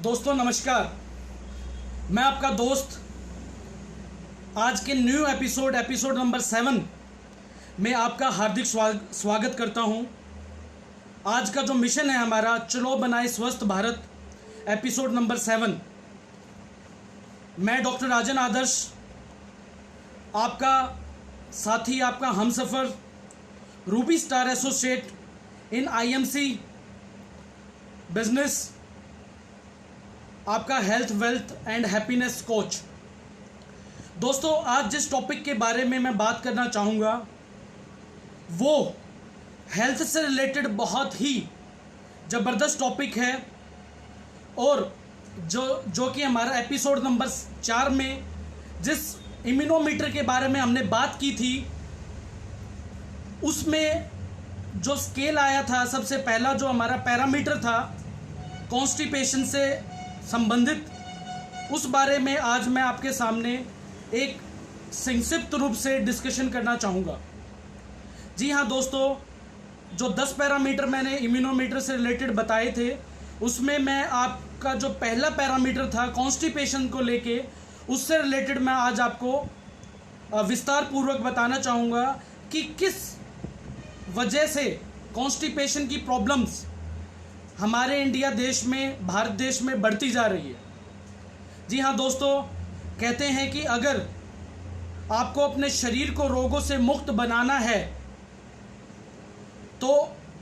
दोस्तों नमस्कार। मैं आपका दोस्त आज के न्यू एपिसोड नंबर 7 में आपका हार्दिक स्वागत करता हूं। आज का जो मिशन है हमारा, चलो बनाए स्वस्थ भारत, एपिसोड नंबर 7। मैं डॉक्टर राजन आदर्श, आपका साथी, आपका हमसफ़र, ruby star associate in IMC business, आपका health wealth and happiness coach. दोस्तों, आज जिस टॉपिक के बारे में मैं बात करना चाहूँगा वो हेल्थ से रिलेटेड बहुत ही ज़बरदस्त टॉपिक है, और जो कि हमारा एपिसोड नंबर 4 में जिस इम्यूनोमीटर के बारे में हमने बात की थी, उसमें जो स्केल आया था, सबसे पहला जो हमारा पैरामीटर था कॉन्स्टिपेशन से संबंधित, उस बारे में आज मैं आपके सामने एक संक्षिप्त रूप से डिस्कशन करना चाहूँगा। जी हाँ दोस्तों, जो 10 पैरामीटर मैंने इम्यूनोमीटर से रिलेटेड बताए थे, उसमें मैं आपका जो पहला पैरामीटर था कॉन्स्टिपेशन को लेके, उससे रिलेटेड मैं आज आपको विस्तार पूर्वक बताना चाहूँगा कि किस वजह से कॉन्स्टिपेशन की प्रॉब्लम्स हमारे इंडिया देश में, भारत देश में बढ़ती जा रही है। जी हाँ दोस्तों, कहते हैं कि अगर आपको अपने शरीर को रोगों से मुक्त बनाना है तो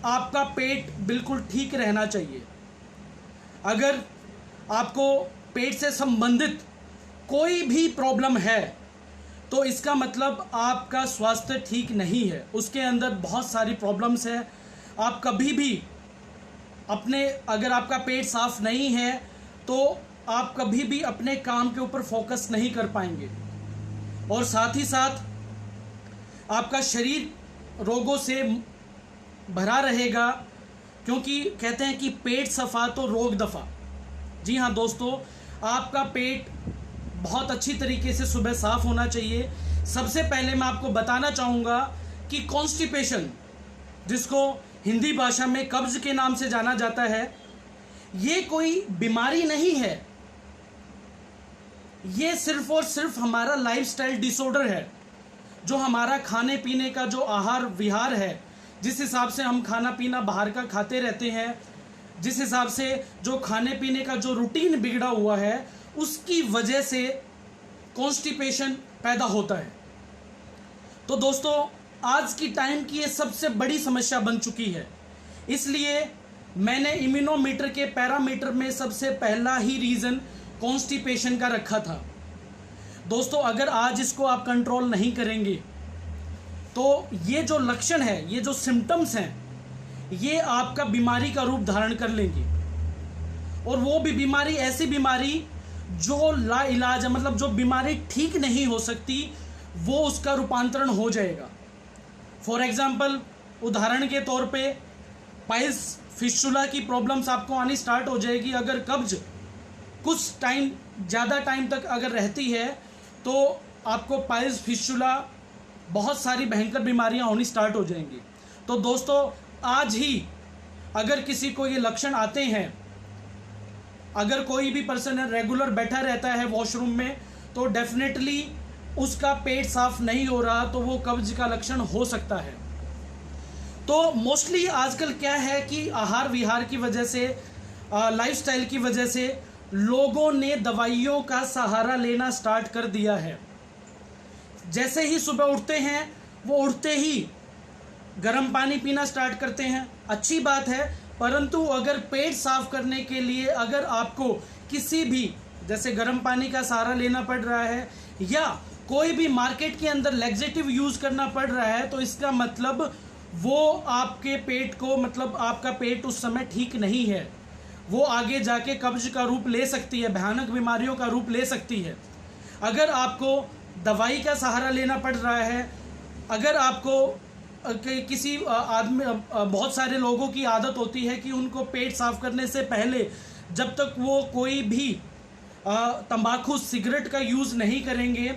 आपका पेट बिल्कुल ठीक रहना चाहिए। अगर आपको पेट से संबंधित कोई भी प्रॉब्लम है तो इसका मतलब आपका स्वास्थ्य ठीक नहीं है, उसके अंदर बहुत सारी प्रॉब्लम्स है। आप कभी भी अगर आपका पेट साफ नहीं है तो आप कभी भी अपने काम के ऊपर फोकस नहीं कर पाएंगे, और साथ ही साथ आपका शरीर रोगों से भरा रहेगा, क्योंकि कहते हैं कि पेट सफा तो रोग दफा। जी हाँ दोस्तों, आपका पेट बहुत अच्छी तरीके से सुबह साफ होना चाहिए। सबसे पहले मैं आपको बताना चाहूँगा कि कॉन्स्टिपेशन, जिसको हिंदी भाषा में कब्ज के नाम से जाना जाता है, ये कोई बीमारी नहीं है, ये सिर्फ और सिर्फ हमारा लाइफस्टाइल डिसऑर्डर है। जो हमारा खाने पीने का जो आहार विहार है, जिस हिसाब से हम खाना पीना बाहर का खाते रहते हैं, जिस हिसाब से जो खाने पीने का जो रूटीन बिगड़ा हुआ है, उसकी वजह से कॉन्स्टिपेशन पैदा होता है। तो दोस्तों, आज की टाइम की ये सबसे बड़ी समस्या बन चुकी है। इसलिए मैंने इम्यूनोमीटर के पैरामीटर में सबसे पहला ही रीज़न कॉन्स्टिपेशन का रखा था। दोस्तों, अगर आज इसको आप कंट्रोल नहीं करेंगे तो ये जो लक्षण है, ये जो सिम्टम्स हैं, ये आपका बीमारी का रूप धारण कर लेंगे, और वो भी बीमारी, ऐसी बीमारी जो लाइलाज है, मतलब जो बीमारी ठीक नहीं हो सकती, वो उसका रूपांतरण हो जाएगा। फॉर एग्जाम्पल, उदाहरण के तौर पे पाइल्स फिस्टुला की प्रॉब्लम्स आपको आनी स्टार्ट हो जाएगी। अगर कब्ज कुछ टाइम, ज़्यादा टाइम तक अगर रहती है तो आपको पाइल्स फिस्टुला, बहुत सारी भयंकर बीमारियां होनी स्टार्ट हो जाएंगी। तो दोस्तों, आज ही अगर किसी को ये लक्षण आते हैं, अगर कोई भी पर्सन रेगुलर बैठा रहता है वॉशरूम में, तो डेफिनेटली उसका पेट साफ नहीं हो रहा, तो वो कब्ज का लक्षण हो सकता है। तो मोस्टली आजकल क्या है कि आहार विहार की वजह से, लाइफस्टाइल की वजह से लोगों ने दवाइयों का सहारा लेना स्टार्ट कर दिया है। जैसे ही सुबह उठते हैं, वो उठते ही गर्म पानी पीना स्टार्ट करते हैं। अच्छी बात है, परंतु अगर पेट साफ करने के लिए अगर आपको किसी भी, जैसे गर्म पानी का सहारा लेना पड़ रहा है, या कोई भी मार्केट के अंदर लैक्सेटिव यूज़ करना पड़ रहा है, तो इसका मतलब वो आपके पेट को, मतलब आपका पेट उस समय ठीक नहीं है। वो आगे जाके कब्ज का रूप ले सकती है, भयानक बीमारियों का रूप ले सकती है। अगर आपको दवाई का सहारा लेना पड़ रहा है, अगर आपको किसी आदमी, बहुत सारे लोगों की आदत होती है कि उनको पेट साफ करने से पहले, जब तक वो कोई भी तंबाकू सिगरेट का यूज़ नहीं करेंगे,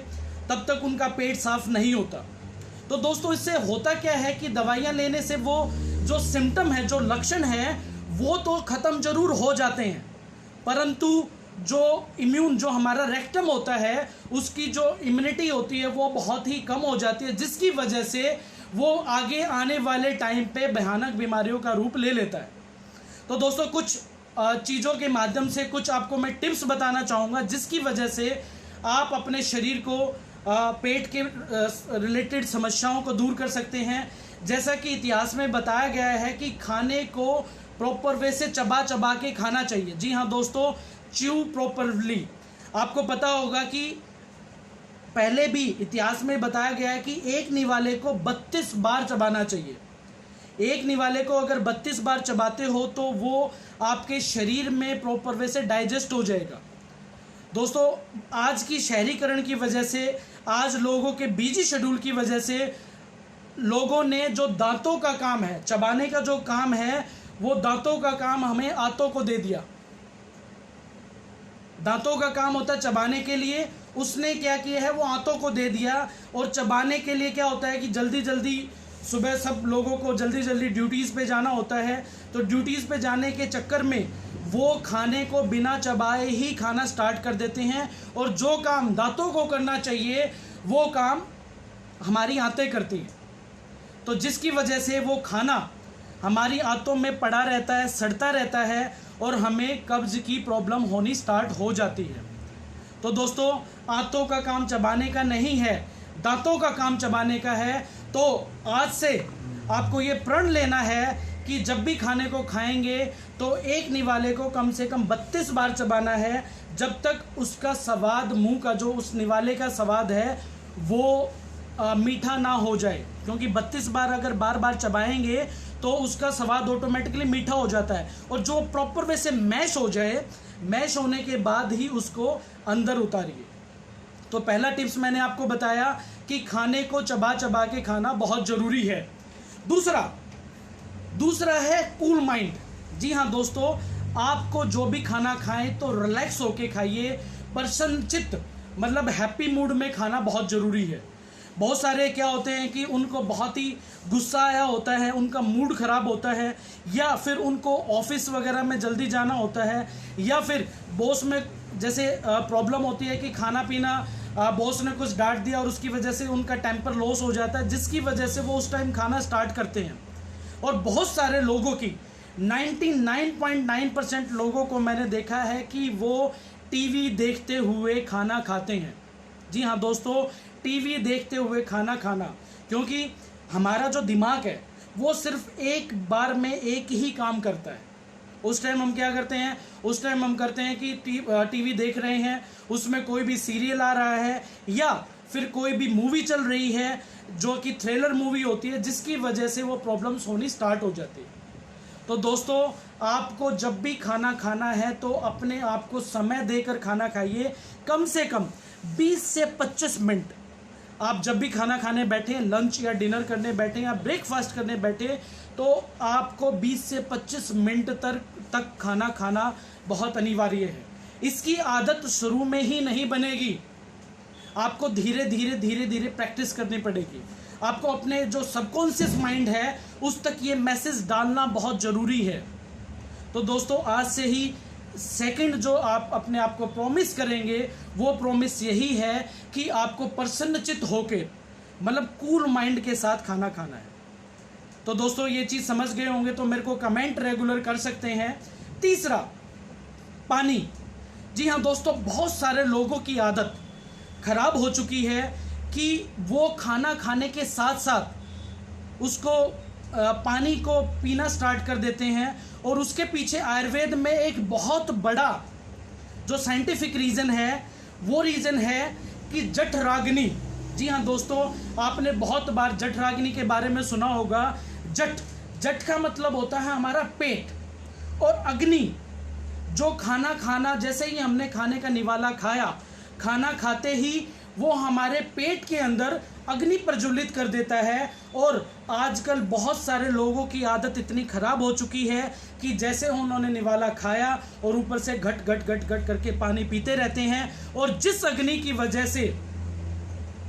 तब तक उनका पेट साफ नहीं होता। तो दोस्तों, इससे होता क्या है कि दवाइयाँ लेने से वो जो सिम्टम है, जो लक्षण है, वो तो ख़त्म जरूर हो जाते हैं, परंतु जो इम्यून जो हमारा रेक्टम होता है उसकी जो इम्यूनिटी होती है वो बहुत ही कम हो जाती है, जिसकी वजह से वो आगे आने वाले टाइम पे भयानक बीमारियों का रूप ले लेता है। तो दोस्तों कुछ चीज़ों के माध्यम से कुछ आपको मैं टिप्स बताना चाहूँगा जिसकी वजह से आप अपने शरीर को पेट के रिलेटेड समस्याओं को दूर कर सकते हैं। जैसा कि इतिहास में बताया गया है कि खाने को प्रॉपर वे से चबा चबा के खाना चाहिए। जी हाँ दोस्तों, च्यू प्रॉपरली। आपको पता होगा कि पहले भी इतिहास में बताया गया है कि एक निवाले को 32 बार चबाना चाहिए। एक निवाले को अगर 32 बार चबाते हो तो वो आपके शरीर में प्रॉपर वे से डाइजेस्ट हो जाएगा। दोस्तों आज की शहरीकरण की वजह से, आज लोगों के बिजी शेड्यूल की वजह से लोगों ने जो दांतों का काम है, चबाने का जो काम है, वो दांतों का काम हमें आंतों को दे दिया। दांतों का काम होता है चबाने के लिए, उसने क्या किया है वो आंतों को दे दिया। और चबाने के लिए क्या होता है कि जल्दी जल्दी सुबह सब लोगों को जल्दी जल्दी ड्यूटीज़ पे जाना होता है, तो ड्यूटीज़ पे जाने के चक्कर में वो खाने को बिना चबाए ही खाना स्टार्ट कर देते हैं, और जो काम दांतों को करना चाहिए वो काम हमारी आंतें करती हैं। तो जिसकी वजह से वो खाना हमारी आंतों में पड़ा रहता है, सड़ता रहता है, और हमें कब्ज की प्रॉब्लम होनी स्टार्ट हो जाती है। तो दोस्तों आंतों का काम चबाने का नहीं है, दांतों का काम चबाने का है। तो आज से आपको ये प्रण लेना है कि जब भी खाने को खाएंगे तो एक निवाले को कम से कम 32 बार चबाना है, जब तक उसका स्वाद, मुंह का जो उस निवाले का स्वाद है वो मीठा ना हो जाए। क्योंकि 32 बार अगर बार बार चबाएंगे तो उसका स्वाद ऑटोमेटिकली मीठा हो जाता है, और जो प्रॉपर वे से मैश हो जाए, मैश होने के बाद ही उसको अंदर उतारिए। तो पहला टिप्स मैंने आपको बताया कि खाने को चबा चबा के खाना बहुत ज़रूरी है। दूसरा है कूल माइंड। जी हाँ दोस्तों, आपको जो भी खाना खाएं तो रिलैक्स होके खाइए, प्रसन्नचित्त मतलब हैप्पी मूड में खाना बहुत ज़रूरी है। बहुत सारे क्या होते हैं कि उनको बहुत ही गुस्सा आया होता है, उनका मूड ख़राब होता है, या फिर उनको ऑफिस वगैरह में जल्दी जाना होता है, या फिर बॉस में जैसे प्रॉब्लम होती है कि खाना पीना बॉस ने कुछ डांट दिया और उसकी वजह से उनका टेम्पर लॉस हो जाता है, जिसकी वजह से वो उस टाइम खाना स्टार्ट करते हैं। और बहुत सारे लोगों की 99.9% लोगों को मैंने देखा है कि वो टीवी देखते हुए खाना खाते हैं। जी हाँ दोस्तों, टीवी देखते हुए खाना खाना, क्योंकि हमारा जो दिमाग है वो सिर्फ एक बार में एक ही काम करता है। उस टाइम हम क्या करते हैं, उस टाइम हम करते हैं कि टीवी देख रहे हैं, उसमें कोई भी सीरियल आ रहा है या फिर कोई भी मूवी चल रही है जो कि थ्रिलर मूवी होती है, जिसकी वजह से वो प्रॉब्लम्स होनी स्टार्ट हो जाती है। तो दोस्तों आपको जब भी खाना खाना है तो अपने आप को समय देकर खाना खाइए। कम से कम 20 से 25 मिनट आप जब भी खाना खाने बैठे, लंच या डिनर करने बैठे या ब्रेकफास्ट करने बैठे, तो आपको 20 से 25 मिनट तक खाना खाना बहुत अनिवार्य है। इसकी आदत शुरू में ही नहीं बनेगी, आपको धीरे धीरे प्रैक्टिस करनी पड़ेगी। आपको अपने जो सबकॉन्शियस माइंड है उस तक ये मैसेज डालना बहुत ज़रूरी है। तो दोस्तों आज से ही सेकंड जो आप अपने आप को प्रॉमिस करेंगे वो प्रॉमिस यही है कि आपको प्रसन्नचित्त होके मतलब कूल माइंड के साथ खाना खाना है। तो दोस्तों ये चीज़ समझ गए होंगे तो मेरे को कमेंट रेगुलर कर सकते हैं। तीसरा, पानी। जी हाँ दोस्तों, बहुत सारे लोगों की आदत खराब हो चुकी है कि वो खाना खाने के साथ साथ उसको पानी को पीना स्टार्ट कर देते हैं, और उसके पीछे आयुर्वेद में एक बहुत बड़ा जो साइंटिफिक रीज़न है वो रीज़न है कि जठराग्नि। जी हाँ दोस्तों, आपने बहुत बार जठराग्नि के बारे में सुना होगा। जठ का मतलब होता है हमारा पेट, और अग्नि जो खाना खाना, जैसे ही हमने खाने का निवाला खाया, खाना खाते ही वो हमारे पेट के अंदर अग्नि प्रज्वलित कर देता है। और आजकल बहुत सारे लोगों की आदत इतनी ख़राब हो चुकी है कि जैसे उन्होंने निवाला खाया और ऊपर से घट करके पानी पीते रहते हैं। और जिस अग्नि की वजह से,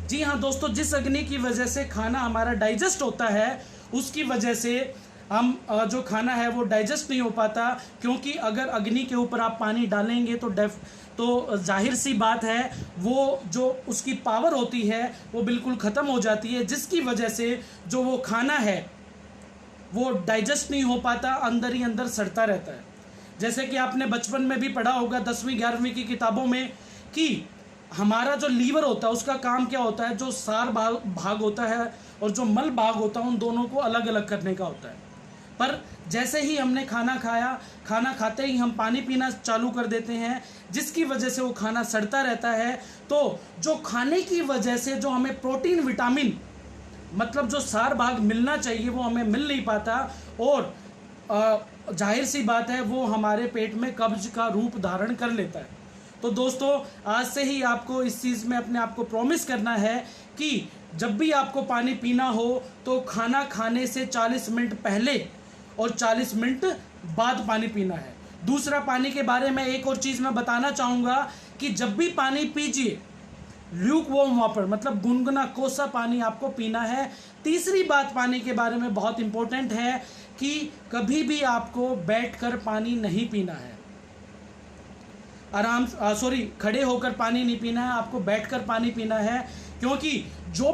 जी हाँ दोस्तों, जिस अग्नि की वजह से खाना हमारा डाइजेस्ट होता है, उसकी वजह से हम जो खाना है वो डाइजेस्ट नहीं हो पाता, क्योंकि अगर अग्नि के ऊपर आप पानी डालेंगे तो जाहिर सी बात है वो जो उसकी पावर होती है वो बिल्कुल ख़त्म हो जाती है, जिसकी वजह से जो वो खाना है वो डाइजेस्ट नहीं हो पाता, अंदर ही अंदर सड़ता रहता है। जैसे कि आपने बचपन में भी पढ़ा होगा 10वीं 11वीं की किताबों में कि हमारा जो लीवर होता है उसका काम क्या होता है, जो सार भाग होता है और जो मल भाग होता है उन दोनों को अलग अलग करने का होता है। पर जैसे ही हमने खाना खाया, खाना खाते ही हम पानी पीना चालू कर देते हैं, जिसकी वजह से वो खाना सड़ता रहता है। तो जो खाने की वजह से जो हमें प्रोटीन विटामिन मतलब जो सार भाग मिलना चाहिए वो हमें मिल नहीं पाता, और जाहिर सी बात है वो हमारे पेट में कब्ज का रूप धारण कर लेता है। तो दोस्तों आज से ही आपको इस चीज़ में अपने आप को प्रॉमिस करना है कि जब भी आपको पानी पीना हो तो खाना खाने से 40 मिनट पहले और 40 मिनट बाद पानी पीना है। दूसरा, पानी के बारे में एक और चीज़ मैं बताना चाहूँगा कि जब भी पानी पीजिए ल्यूक वार्म वाटर मतलब गुनगुना कोसा पानी आपको पीना है। तीसरी बात पानी के बारे में बहुत इंपॉर्टेंट है कि कभी भी आपको बैठकर पानी नहीं पीना है, खड़े होकर पानी नहीं पीना है, आपको बैठकर पानी पीना है। क्योंकि जो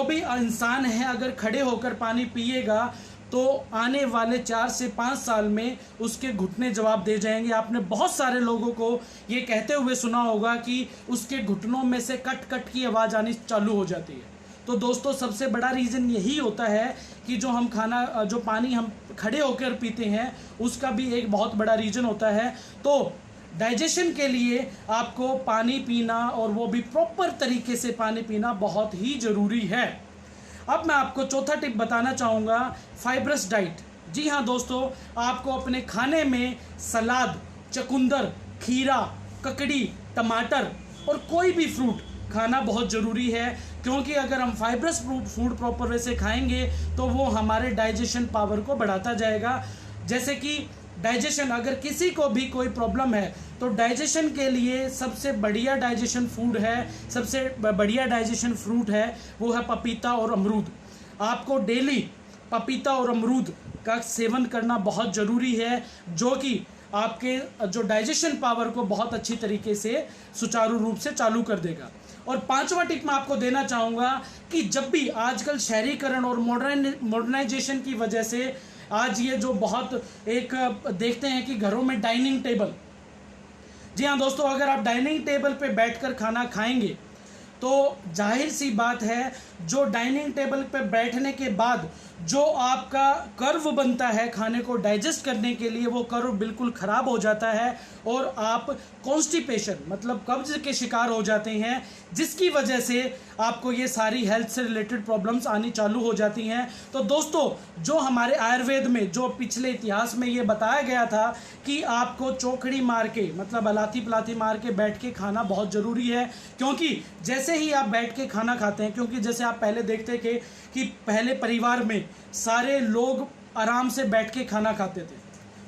भी इंसान है अगर खड़े होकर पानी पिएगा तो आने वाले 4 से 5 साल में उसके घुटने जवाब दे जाएंगे। आपने बहुत सारे लोगों को ये कहते हुए सुना होगा कि उसके घुटनों में से कट कट की आवाज़ आनी चालू हो जाती है। तो दोस्तों सबसे बड़ा रीज़न यही होता है कि जो पानी हम खड़े होकर पीते हैं उसका भी एक बहुत बड़ा रीज़न होता है। तो डाइजेशन के लिए आपको पानी पीना और वो भी प्रॉपर तरीके से पानी पीना बहुत ही ज़रूरी है। अब मैं आपको चौथा टिप बताना चाहूँगा, फाइब्रस डाइट। जी हाँ दोस्तों, आपको अपने खाने में सलाद, चुकंदर, खीरा, ककड़ी, टमाटर और कोई भी फ्रूट खाना बहुत ज़रूरी है, क्योंकि अगर हम फाइब्रस फूड प्रॉपर वे से खाएंगे तो वो हमारे डाइजेशन पावर को बढ़ाता जाएगा। जैसे कि डाइजेशन, अगर किसी को भी कोई प्रॉब्लम है तो डाइजेशन के लिए सबसे बढ़िया डाइजेशन फूड है, सबसे बढ़िया डाइजेशन फ्रूट है वो है पपीता और अमरूद। आपको डेली पपीता और अमरूद का सेवन करना बहुत ज़रूरी है, जो कि आपके जो डाइजेशन पावर को बहुत अच्छी तरीके से सुचारू रूप से चालू कर देगा। और पांचवा टिप मैं आपको देना चाहूँगा कि जब भी आजकल शहरीकरण और मॉडर्नाइजेशन की वजह से आज ये जो बहुत एक देखते हैं कि घरों में डाइनिंग टेबल, जी हाँ दोस्तों, अगर आप डाइनिंग टेबल पे बैठकर खाना खाएंगे तो जाहिर सी बात है जो डाइनिंग टेबल पे बैठने के बाद जो आपका कर्व बनता है खाने को डाइजेस्ट करने के लिए, वो कर्व बिल्कुल ख़राब हो जाता है और आप कॉन्स्टिपेशन मतलब कब्ज के शिकार हो जाते हैं, जिसकी वजह से आपको ये सारी हेल्थ से रिलेटेड प्रॉब्लम्स आनी चालू हो जाती हैं। तो दोस्तों जो हमारे आयुर्वेद में जो पिछले इतिहास में ये बताया गया था कि आपको चौकड़ी मार के मतलब अलाती पलाती मार के बैठ के खाना बहुत ज़रूरी है, क्योंकि जैसे ही आप बैठ के खाना खाते हैं, क्योंकि जैसे आप पहले देखते थे कि पहले परिवार में सारे लोग आराम से बैठ के खाना खाते थे,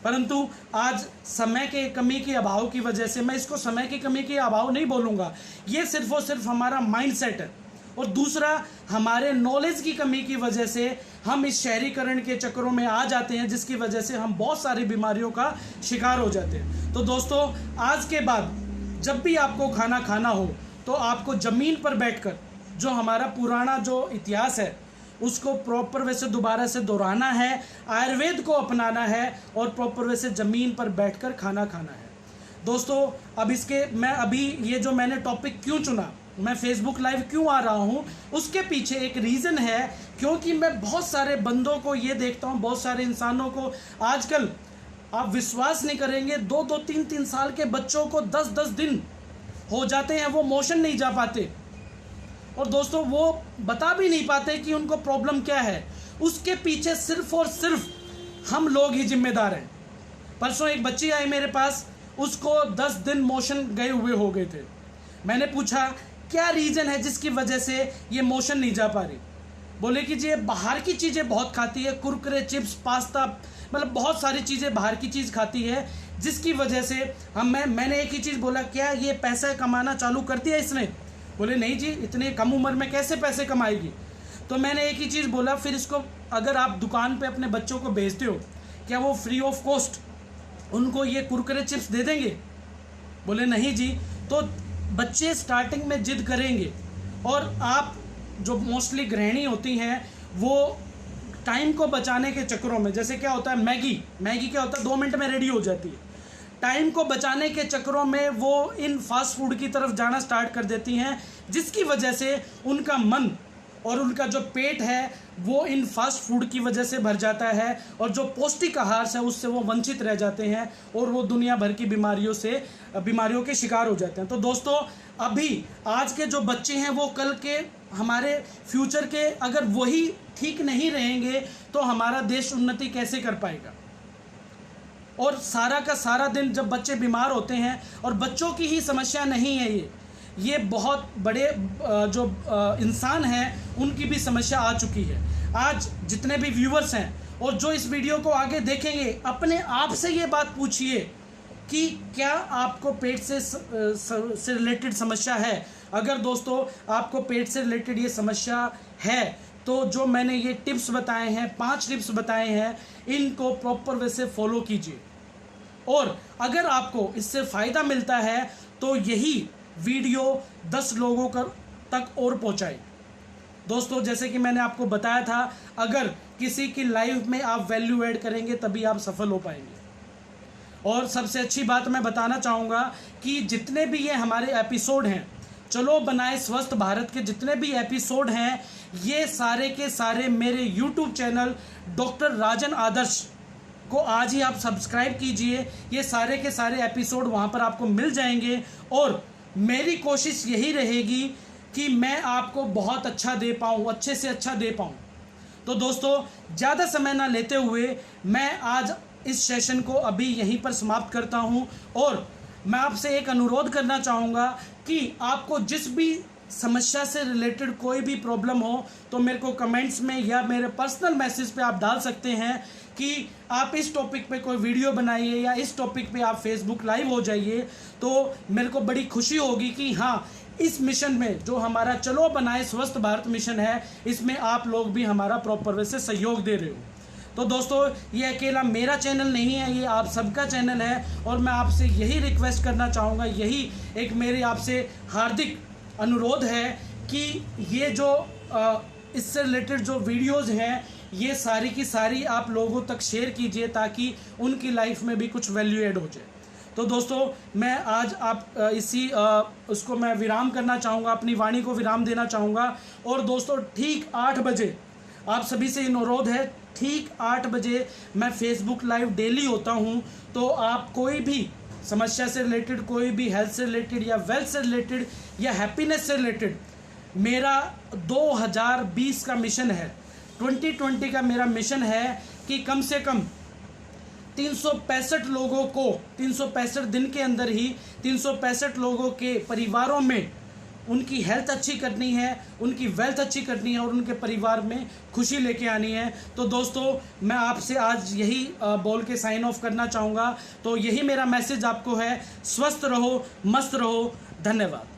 परंतु आज समय के कमी के अभाव की वजह से, मैं इसको समय की कमी के अभाव नहीं बोलूँगा, ये सिर्फ और सिर्फ हमारा माइंडसेट है, और दूसरा हमारे नॉलेज की कमी की वजह से हम इस शहरीकरण के चक्करों में आ जाते हैं, जिसकी वजह से हम बहुत सारी बीमारियों का शिकार हो जाते हैं। तो दोस्तों आज के बाद जब भी आपको खाना खाना हो तो आपको ज़मीन पर बैठकर जो हमारा पुराना जो इतिहास है उसको प्रॉपर वे से दोबारा से दोहराना है, आयुर्वेद को अपनाना है और प्रॉपर वे से ज़मीन पर बैठकर खाना खाना है। दोस्तों अब ये जो मैंने टॉपिक क्यों चुना, मैं फेसबुक लाइव क्यों आ रहा हूँ, उसके पीछे एक रीज़न है, क्योंकि मैं बहुत सारे बंदों को ये देखता हूँ, बहुत सारे इंसानों को आजकल आप विश्वास नहीं करेंगे 2-2, 3-3 साल के बच्चों को 10-10 दिन हो जाते हैं, वो मोशन नहीं जा पाते, और दोस्तों वो बता भी नहीं पाते कि उनको प्रॉब्लम क्या है। उसके पीछे सिर्फ और सिर्फ हम लोग ही जिम्मेदार हैं। परसों एक बच्ची आई मेरे पास, उसको 10 दिन मोशन गए हुए हो गए थे। मैंने पूछा क्या रीज़न है जिसकी वजह से ये मोशन नहीं जा पा रही। बोले कि जी ये बाहर की चीज़ें बहुत खाती है, कुरकुरे, चिप्स, पास्ता, मतलब बहुत सारी चीज़ें बाहर की चीज़ खाती है, जिसकी वजह से मैंने एक ही चीज़ बोला, क्या ये पैसा कमाना चालू कर दिया इसने? बोले नहीं जी, इतने कम उम्र में कैसे पैसे कमाएगी। तो मैंने एक ही चीज़ बोला, फिर इसको अगर आप दुकान पे अपने बच्चों को भेजते हो, क्या वो फ्री ऑफ कॉस्ट उनको ये कुरकुरे चिप्स दे देंगे? बोले नहीं जी। तो बच्चे स्टार्टिंग में जिद करेंगे, और आप जो मोस्टली गृहिणी होती हैं वो टाइम को बचाने के चक्करों में, जैसे क्या होता है मैगी क्या होता है 2 मिनट में रेडी हो जाती है, टाइम को बचाने के चक्करों में वो इन फास्ट फूड की तरफ जाना स्टार्ट कर देती हैं, जिसकी वजह से उनका मन और उनका जो पेट है वो इन फास्ट फूड की वजह से भर जाता है, और जो पौष्टिक आहार है उससे वो वंचित रह जाते हैं, और वो दुनिया भर की बीमारियों के शिकार हो जाते हैं। तो दोस्तों, अभी आज के जो बच्चे हैं वो कल के हमारे फ्यूचर के, अगर वही ठीक नहीं रहेंगे तो हमारा देश उन्नति कैसे कर पाएगा? और सारा का सारा दिन जब बच्चे बीमार होते हैं, और बच्चों की ही समस्या नहीं है ये बहुत बड़े जो इंसान हैं उनकी भी समस्या आ चुकी है। आज जितने भी व्यूअर्स हैं और जो इस वीडियो को आगे देखेंगे, अपने आप से ये बात पूछिए कि क्या आपको पेट से रिलेटेड समस्या है? अगर दोस्तों आपको पेट से रिलेटेड ये समस्या है तो जो मैंने ये टिप्स बताए हैं, 5 टिप्स बताए हैं, इनको प्रॉपर वे से फॉलो कीजिए, और अगर आपको इससे फ़ायदा मिलता है तो यही वीडियो 10 लोगों तक और पहुंचाए। दोस्तों, जैसे कि मैंने आपको बताया था, अगर किसी की लाइफ में आप वैल्यू ऐड करेंगे तभी आप सफल हो पाएंगे। और सबसे अच्छी बात मैं बताना चाहूँगा कि जितने भी ये हमारे एपिसोड हैं, चलो बनाए स्वस्थ भारत के जितने भी एपिसोड हैं, ये सारे के सारे मेरे यूट्यूब चैनल डॉक्टर राजन आदर्श को आज ही आप सब्सक्राइब कीजिए। ये सारे के सारे एपिसोड वहाँ पर आपको मिल जाएंगे, और मेरी कोशिश यही रहेगी कि मैं आपको बहुत अच्छा दे पाऊँ, अच्छे से अच्छा दे पाऊँ। तो दोस्तों, ज़्यादा समय ना लेते हुए मैं आज इस सेशन को अभी यहीं पर समाप्त करता हूँ, और मैं आपसे एक अनुरोध करना चाहूँगा कि आपको जिस भी समस्या से रिलेटेड कोई भी प्रॉब्लम हो तो मेरे को कमेंट्स में या मेरे पर्सनल मैसेज पे आप डाल सकते हैं कि आप इस टॉपिक पे कोई वीडियो बनाइए या इस टॉपिक पे आप फेसबुक लाइव हो जाइए। तो मेरे को बड़ी खुशी होगी कि हाँ, इस मिशन में जो हमारा चलो बनाए स्वस्थ भारत मिशन है, इसमें आप लोग भी हमारा प्रॉपर वे से सहयोग दे रहे हो। तो दोस्तों, ये अकेला मेरा चैनल नहीं है, ये आप सबका चैनल है, और मैं आपसे यही रिक्वेस्ट करना चाहूँगा, यही एक मेरे आपसे हार्दिक अनुरोध है कि ये जो इससे रिलेटेड जो वीडियोस हैं, ये सारी की सारी आप लोगों तक शेयर कीजिए ताकि उनकी लाइफ में भी कुछ वैल्यू ऐड हो जाए। तो दोस्तों, मैं आज उसको मैं विराम करना चाहूँगा, अपनी वाणी को विराम देना चाहूँगा। और दोस्तों, ठीक 8 बजे आप सभी से अनुरोध है, ठीक 8 बजे मैं फेसबुक लाइव डेली होता हूँ। तो आप कोई भी समस्या से रिलेटेड, कोई भी हेल्थ से रिलेटेड या वेल्थ से रिलेटेड या हैप्पीनेस से रिलेटेड, मेरा 2020 का मिशन है, 2020 का मेरा मिशन है कि कम से कम 365 लोगों को 365 दिन के अंदर ही 365 लोगों के परिवारों में उनकी हेल्थ अच्छी करनी है, उनकी वेल्थ अच्छी करनी है, और उनके परिवार में खुशी लेके आनी है। तो दोस्तों, मैं आपसे आज यही बोल के साइन ऑफ करना चाहूँगा। तो यही मेरा मैसेज आपको है, स्वस्थ रहो, मस्त रहो। धन्यवाद।